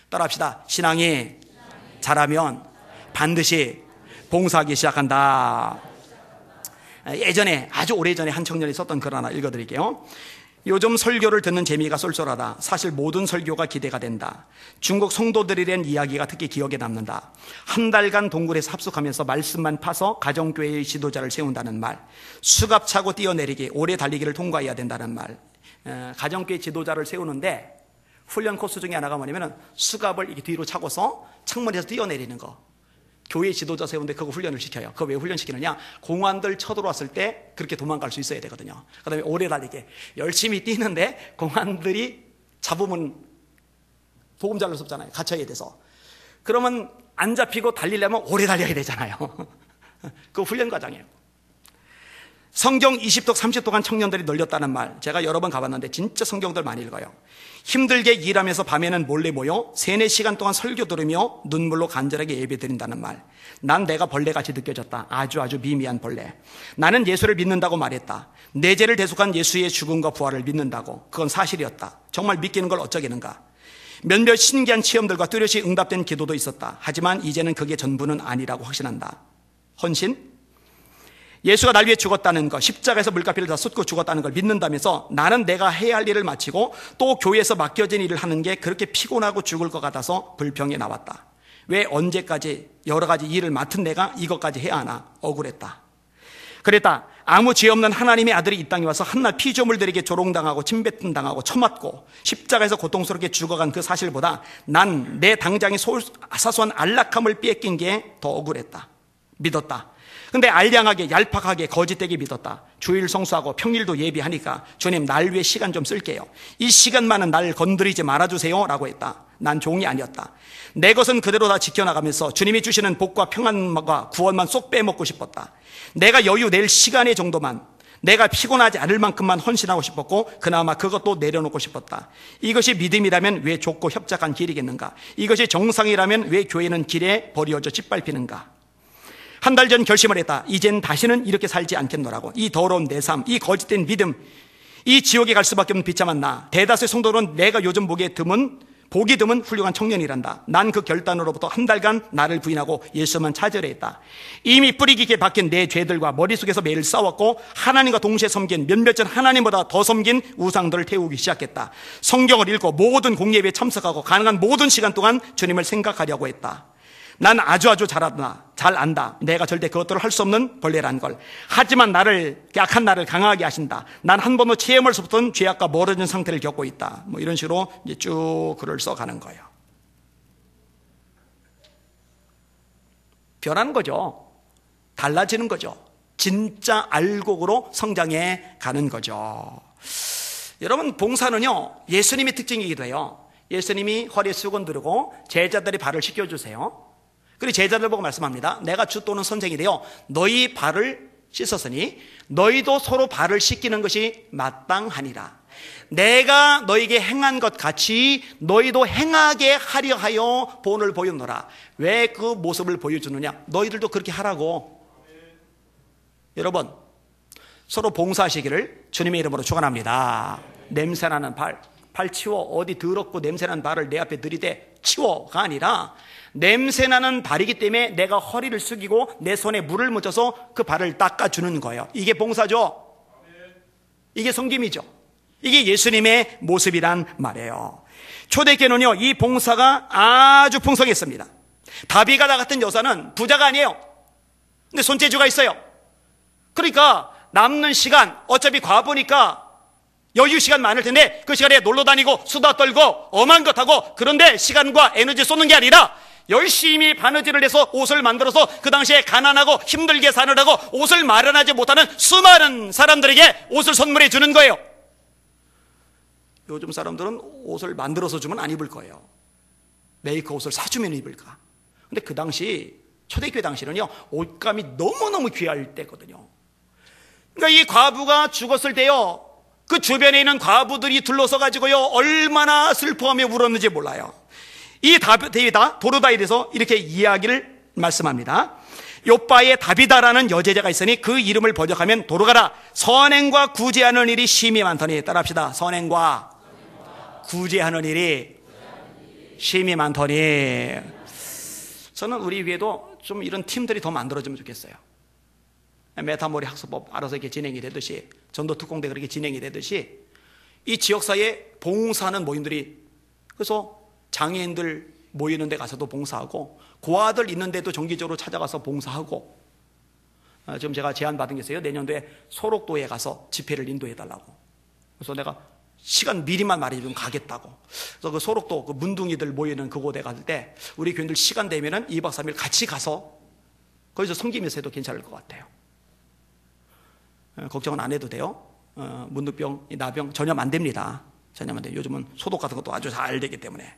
따라합시다. 신앙이 자라면 반드시 봉사하기 시작한다. 예전에 아주 오래전에 한 청년이 썼던 글 하나 읽어드릴게요. 요즘 설교를 듣는 재미가 쏠쏠하다. 사실 모든 설교가 기대가 된다. 중국 성도들에 대한 이야기가 특히 기억에 남는다. 한 달간 동굴에서 합숙하면서 말씀만 파서 가정교회의 지도자를 세운다는 말, 수갑 차고 뛰어내리기, 오래 달리기를 통과해야 된다는 말. 가정교회 지도자를 세우는데 훈련 코스 중에 하나가 뭐냐면 수갑을 이렇게 뒤로 차고서 창문에서 뛰어내리는 거. 교회 지도자 세우는데 그거 훈련을 시켜요. 그거 왜 훈련시키느냐? 공안들 쳐들어왔을 때 그렇게 도망갈 수 있어야 되거든요. 그 다음에 오래 달리게 열심히 뛰는데 공안들이 잡으면 보금자를 섭잖아요. 갇혀야 돼서. 그러면 안 잡히고 달리려면 오래 달려야 되잖아요. 그 훈련 과정이에요. 성경 20독 30독한 청년들이 널렸다는 말, 제가 여러 번 가봤는데 진짜 성경들 많이 읽어요. 힘들게 일하면서 밤에는 몰래 모여 3-4시간 동안 설교 들으며 눈물로 간절하게 예배 드린다는 말. 난 내가 벌레같이 느껴졌다. 아주 미미한 벌레. 나는 예수를 믿는다고 말했다. 내 죄를 대속한 예수의 죽음과 부활을 믿는다고. 그건 사실이었다. 정말 믿기는 걸 어쩌겠는가. 몇몇 신기한 체험들과 뚜렷이 응답된 기도도 있었다. 하지만 이제는 그게 전부는 아니라고 확신한다. 헌신? 예수가 날 위해 죽었다는 것, 십자가에서 물가피를 다 쏟고 죽었다는 걸 믿는다면서 나는 내가 해야 할 일을 마치고 또 교회에서 맡겨진 일을 하는 게 그렇게 피곤하고 죽을 것 같아서 불평에 나왔다. 왜 언제까지 여러 가지 일을 맡은 내가 이것까지 해야 하나? 억울했다. 그랬다. 아무 죄 없는 하나님의 아들이 이 땅에 와서 한낱 피조물들에게 조롱당하고 침뱉음 당하고 처맞고 십자가에서 고통스럽게 죽어간 그 사실보다 난 내 당장의 사소한 안락함을 뺏긴 게 더 억울했다. 믿었다. 근데 알량하게 얄팍하게 거짓되게 믿었다. 주일 성수하고 평일도 예비하니까 주님 날 위해 시간 좀 쓸게요. 이 시간만은 날 건드리지 말아주세요 라고 했다. 난 종이 아니었다. 내 것은 그대로 다 지켜나가면서 주님이 주시는 복과 평안과 구원만 쏙 빼먹고 싶었다. 내가 여유 낼 시간의 정도만, 내가 피곤하지 않을 만큼만 헌신하고 싶었고 그나마 그것도 내려놓고 싶었다. 이것이 믿음이라면 왜 좁고 협착한 길이겠는가? 이것이 정상이라면 왜 교회는 길에 버려져 짓밟히는가? 한 달 전 결심을 했다. 이젠 다시는 이렇게 살지 않겠노라고. 이 더러운 내 삶, 이 거짓된 믿음, 이 지옥에 갈 수밖에 없는 비참한 나. 대다수의 성도는 내가 요즘 보기 드문 훌륭한 청년이란다. 난 그 결단으로부터 한 달간 나를 부인하고 예수만 찾으려 했다. 이미 뿌리 깊게 박힌 내 죄들과 머릿속에서 매일 싸웠고 하나님과 동시에 섬긴 몇몇 전 하나님보다 더 섬긴 우상들을 태우기 시작했다. 성경을 읽고 모든 공예배에 참석하고 가능한 모든 시간 동안 주님을 생각하려고 했다. 난 아주 잘 안다. 내가 절대 그것들을 할 수 없는 벌레란 걸. 하지만 약한 나를 강하게 하신다. 난 한 번도 체험할 수 없던 죄악과 멀어진 상태를 겪고 있다. 이런 식으로 이제 쭉 글을 써가는 거예요. 변하는 거죠. 달라지는 거죠. 진짜 알곡으로 성장해 가는 거죠. 여러분, 봉사는요, 예수님의 특징이기도 해요. 예수님이 허리에 수건 두르고 제자들이 발을 씻겨주세요. 그리고 제자들 보고 말씀합니다. 내가 주 또는 선생이 되어 너희 발을 씻었으니 너희도 서로 발을 씻기는 것이 마땅하니라. 내가 너에게 행한 것 같이 너희도 행하게 하려 하여 본을 보였노라. 왜 그 모습을 보여주느냐? 너희들도 그렇게 하라고. 여러분, 서로 봉사하시기를 주님의 이름으로 축원합니다. 냄새나는 발 치워. 어디 더럽고 냄새나는 발을 내 앞에 들이대 치워가 아니라, 냄새나는 발이기 때문에 내가 허리를 숙이고 내 손에 물을 묻혀서 그 발을 닦아주는 거예요. 이게 봉사죠. 이게 섬김이죠. 이게 예수님의 모습이란 말이에요. 초대교회는요, 이 봉사가 아주 풍성했습니다. 다비가다 같은 여사는 부자가 아니에요. 근데 손재주가 있어요. 그러니까 남는 시간, 어차피 과부니까 여유 시간 많을 텐데 그 시간에 놀러 다니고 수다 떨고 엄한 것 하고, 그런데 시간과 에너지 쏟는 게 아니라 열심히 바느질을 해서 옷을 만들어서 그 당시에 가난하고 힘들게 사느라고 옷을 마련하지 못하는 수많은 사람들에게 옷을 선물해 주는 거예요. 요즘 사람들은 옷을 만들어서 주면 안 입을 거예요. 메이커 옷을 사주면 입을까. 근데 그 당시, 초대교회 당시는요, 옷감이 너무너무 귀할 때거든요. 그러니까 이 과부가 죽었을 때요, 그 주변에 있는 과부들이 둘러서 가지고요, 얼마나 슬퍼하며 울었는지 몰라요. 이 다비다, 도르다에 대해서 이렇게 이야기를 말씀합니다. 요바에 다비다라는 여제자가 있으니 그 이름을 번역하면 도르가라. 선행과 구제하는 일이 심히 많더니. 따라합시다. 선행과 구제하는 일이 심히 많더니. 저는 우리 교회도 좀 이런 팀들이 더 만들어지면 좋겠어요. 메타모리 학습법 알아서 이렇게 진행이 되듯이, 전도 특공대 그렇게 진행이 되듯이, 이 지역사회에 봉사하는 모임들이, 그래서 장애인들 모이는 데 가서도 봉사하고, 고아들 있는 데도 정기적으로 찾아가서 봉사하고, 지금 제가 제안받은 게 있어요. 내년도에 소록도에 가서 집회를 인도해달라고. 그래서 내가 시간 미리만 말해주면 가겠다고. 그래서 그 소록도 그 문둥이들 모이는 그곳에 갈 때 우리 교인들 시간 되면은 2박 3일 같이 가서 거기서 섬기면서 해도 괜찮을 것 같아요. 걱정은 안 해도 돼요. 문득병, 나병 전혀 안 됩니다. 전혀 안 돼요. 요즘은 소독 같은 것도 아주 잘 되기 때문에.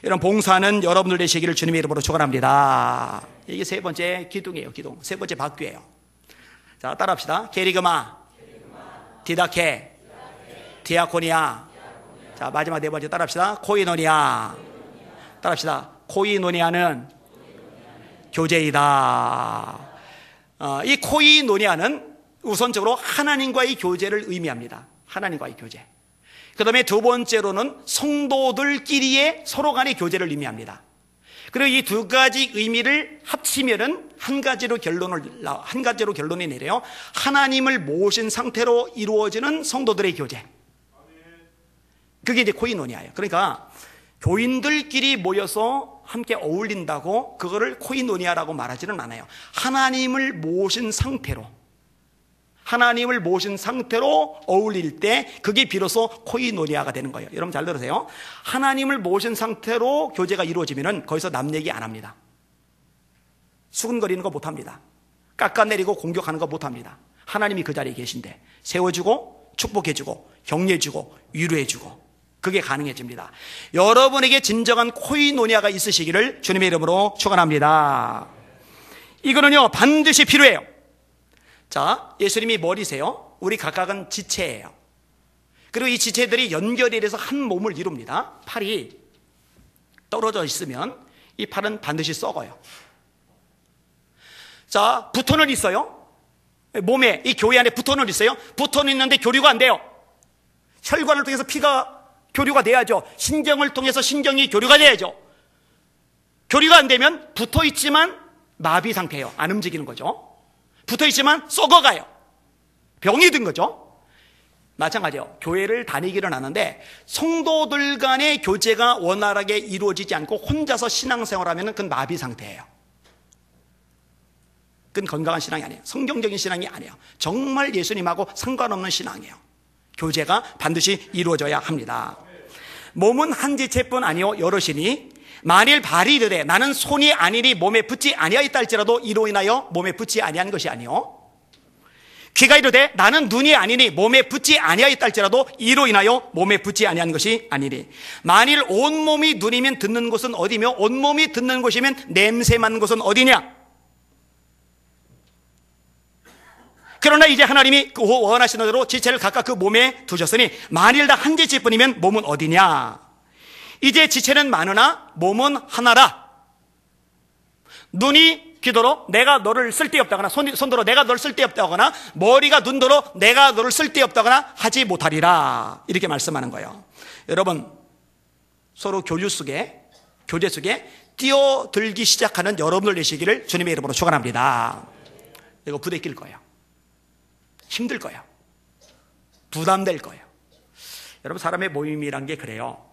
이런 봉사는 여러분들 되시기를 주님의 이름으로 축원합니다. 이게 세 번째 기둥이에요. 기둥. 세 번째 바퀴예요. 자, 따라합시다. 게리그마, 디다케, 디아코니아. 자, 마지막 네 번째 따라합시다. 코이노니아. 따라합시다. 코이노니아는 교제이다. 이 코이노니아는 우선적으로 하나님과의 교제를 의미합니다. 하나님과의 교제. 그 다음에 두 번째로는 성도들끼리의 서로 간의 교제를 의미합니다. 그리고 이 두 가지 의미를 합치면은 한 가지로 결론이 내려요. 하나님을 모신 상태로 이루어지는 성도들의 교제. 그게 이제 코이노니아예요. 그러니까 교인들끼리 모여서 함께 어울린다고 그거를 코이노니아라고 말하지는 않아요. 하나님을 모신 상태로 어울릴 때 그게 비로소 코이노니아가 되는 거예요. 여러분 잘 들으세요. 하나님을 모신 상태로 교제가 이루어지면은 거기서 남 얘기 안 합니다. 수근거리는 거 못 합니다. 깎아내리고 공격하는 거 못 합니다. 하나님이 그 자리에 계신데 세워주고 축복해주고 격려해주고 위로해주고 그게 가능해집니다. 여러분에게 진정한 코이노니아가 있으시기를 주님의 이름으로 축원합니다. 이거는요 반드시 필요해요. 자, 예수님이 머리세요. 우리 각각은 지체예요. 그리고 이 지체들이 연결이 돼서 한 몸을 이룹니다. 팔이 떨어져 있으면 이 팔은 반드시 썩어요. 자, 붓터는 있어요. 몸에, 이 교회 안에 붓터는 있어요. 붓터는 있는데 교류가 안 돼요. 혈관을 통해서 피가 교류가 돼야죠. 신경을 통해서 신경이 교류가 돼야죠. 교류가 안 되면 붙어 있지만 마비 상태예요. 안 움직이는 거죠. 붙어 있지만 썩어가요. 병이 든 거죠. 마찬가지예요. 교회를 다니기는 하는데 성도들 간의 교제가 원활하게 이루어지지 않고 혼자서 신앙생활하면 그건 마비 상태예요. 그건 건강한 신앙이 아니에요. 성경적인 신앙이 아니에요. 정말 예수님하고 상관없는 신앙이에요. 교제가 반드시 이루어져야 합니다. 몸은 한 지체뿐 아니요 여럿이니 만일 발이 이르되 나는 손이 아니니 몸에 붙지 아니하였다 할지라도 이로 인하여 몸에 붙지 아니한 것이 아니요 귀가 이르되 나는 눈이 아니니 몸에 붙지 아니하였다 할지라도 이로 인하여 몸에 붙지 아니한 것이 아니니 만일 온몸이 눈이면 듣는 곳은 어디며 온몸이 듣는 곳이면 냄새 맡는 곳은 어디냐. 그러나 이제 하나님이 그 원하시는 대로 지체를 각각 그 몸에 두셨으니 만일 다 한 지체뿐이면 몸은 어디냐. 이제 지체는 많으나 몸은 하나라. 눈이 귀도로 내가 너를 쓸데없다거나 손도로 내가 너를 쓸데없다거나 머리가 눈도로 내가 너를 쓸데없다거나 하지 못하리라. 이렇게 말씀하는 거예요. 여러분, 서로 교제 속에 뛰어들기 시작하는 여러분들 되시기를 주님의 이름으로 축원합니다. 이거 부대낄 거예요. 힘들 거예요. 부담될 거예요. 여러분, 사람의 모임이란 게 그래요.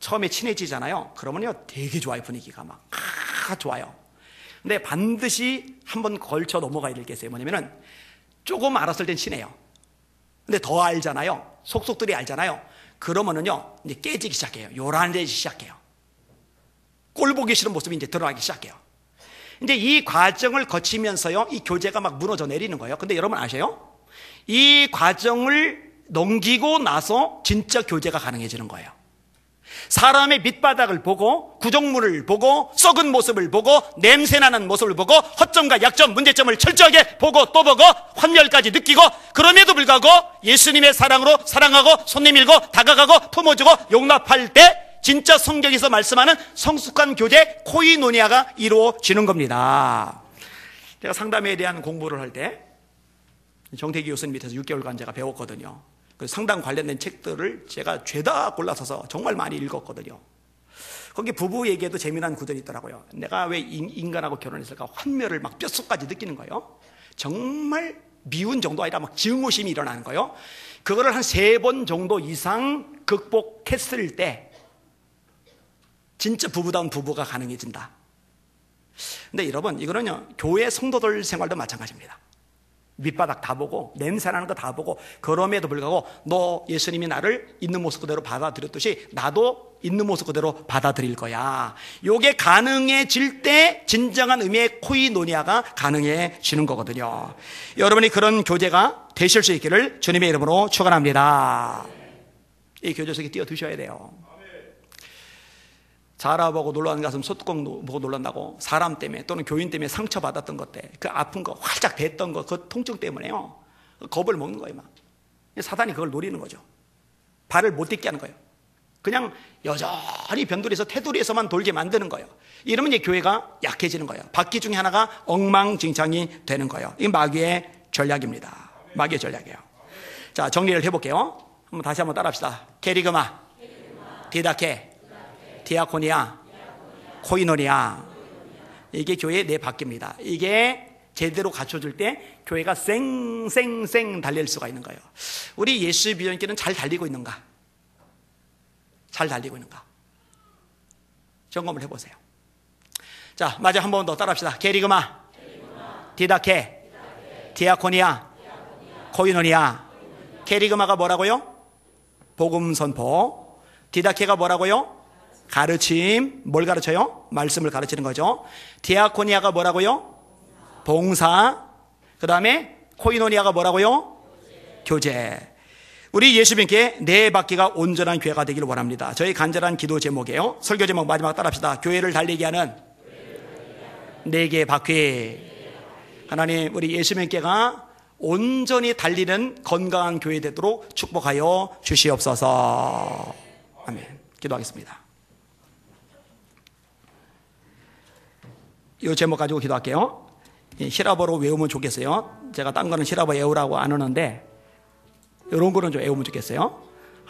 처음에 친해지잖아요. 그러면요 되게 좋아요. 분위기가 막 좋아요. 근데 반드시 한번 걸쳐 넘어가야 될 게 있어요. 뭐냐면은 조금 알았을 땐 친해요. 근데 더 알잖아요. 속속들이 알잖아요. 그러면은요 이제 깨지기 시작해요. 요란해지기 시작해요. 꼴 보기 싫은 모습이 이제 드러나기 시작해요. 이제 이 과정을 거치면서요 이 교제가 막 무너져 내리는 거예요. 근데 여러분 아세요? 이 과정을 넘기고 나서 진짜 교제가 가능해지는 거예요. 사람의 밑바닥을 보고 구정물을 보고 썩은 모습을 보고 냄새나는 모습을 보고 허점과 약점, 문제점을 철저하게 보고 또 보고 환멸까지 느끼고 그럼에도 불구하고 예수님의 사랑으로 사랑하고 손 내밀고 다가가고 품어주고 용납할 때 진짜 성경에서 말씀하는 성숙한 교제 코이노니아가 이루어지는 겁니다. 제가 상담에 대한 공부를 할 때 정태기 교수님 밑에서 6개월간 제가 배웠거든요. 그 상담 관련된 책들을 제가 죄다 골라서서 정말 많이 읽었거든요. 거기 부부 얘기에도 재미난 구절이 있더라고요. 내가 왜 인간하고 결혼했을까? 환멸을 막 뼛속까지 느끼는 거예요. 정말 미운 정도 아니라 막 증오심이 일어나는 거예요. 그거를 한 3번 정도 이상 극복했을 때 진짜 부부다운 부부가 가능해진다. 근데 여러분, 이거는요 교회 성도들 생활도 마찬가지입니다. 밑바닥 다 보고 냄새나는 거 다 보고 그럼에도 불구하고 너 예수님이 나를 있는 모습 그대로 받아들였듯이 나도 있는 모습 그대로 받아들일 거야. 요게 가능해질 때 진정한 의미의 코이노니아가 가능해지는 거거든요. 여러분이 그런 교제가 되실 수 있기를 주님의 이름으로 축원합니다. 이 교제 속에 뛰어드셔야 돼요. 자라보고 놀라는 가슴 소뚜껑 보고 놀란다고 사람 때문에 또는 교인 때문에 상처받았던 것 때 그 아픈 거 활짝 댔던 거 그 통증 때문에요 겁을 먹는 거예요. 막 사단이 그걸 노리는 거죠. 발을 못 딛게 하는 거예요. 그냥 여전히 변두리에서 테두리에서만 돌게 만드는 거예요. 이러면 이제 교회가 약해지는 거예요. 바퀴 중에 하나가 엉망진창이 되는 거예요. 이게 마귀의 전략입니다. 마귀의 전략이에요. 자, 정리를 해볼게요. 다시 한번 따라합시다. 게리그마, 디다케, 디아코니아, 코이노니아. 이게 교회의 네 바퀴입니다. 이게 제대로 갖춰줄 때 교회가 쌩쌩쌩 달릴 수가 있는 거예요. 우리 예수 비전교회는 잘 달리고 있는가? 잘 달리고 있는가? 점검을 해보세요. 자, 마지막 한 번 더 따라합시다. 게리그마, 디다케, 디아코니아, 코이노니아. 게리그마가 뭐라고요? 복음 선포. 디다케가 뭐라고요? 가르침. 뭘 가르쳐요? 말씀을 가르치는 거죠. 디아코니아가 뭐라고요? 봉사. 그 다음에 코이노니아가 뭐라고요? 교제. 우리 예수님께 네 바퀴가 온전한 교회가 되기를 원합니다. 저희 간절한 기도 제목이에요. 설교 제목 마지막 따라합시다. 교회를 달리게 하는 네 개의 바퀴. 하나님, 우리 예수님께가 온전히 달리는 건강한 교회 되도록 축복하여 주시옵소서. 아멘. 기도하겠습니다. 이 제목 가지고 기도할게요. 히라보로 외우면 좋겠어요. 제가 딴 거는 히라보 외우라고 안 하는데 이런 거는 좀 외우면 좋겠어요.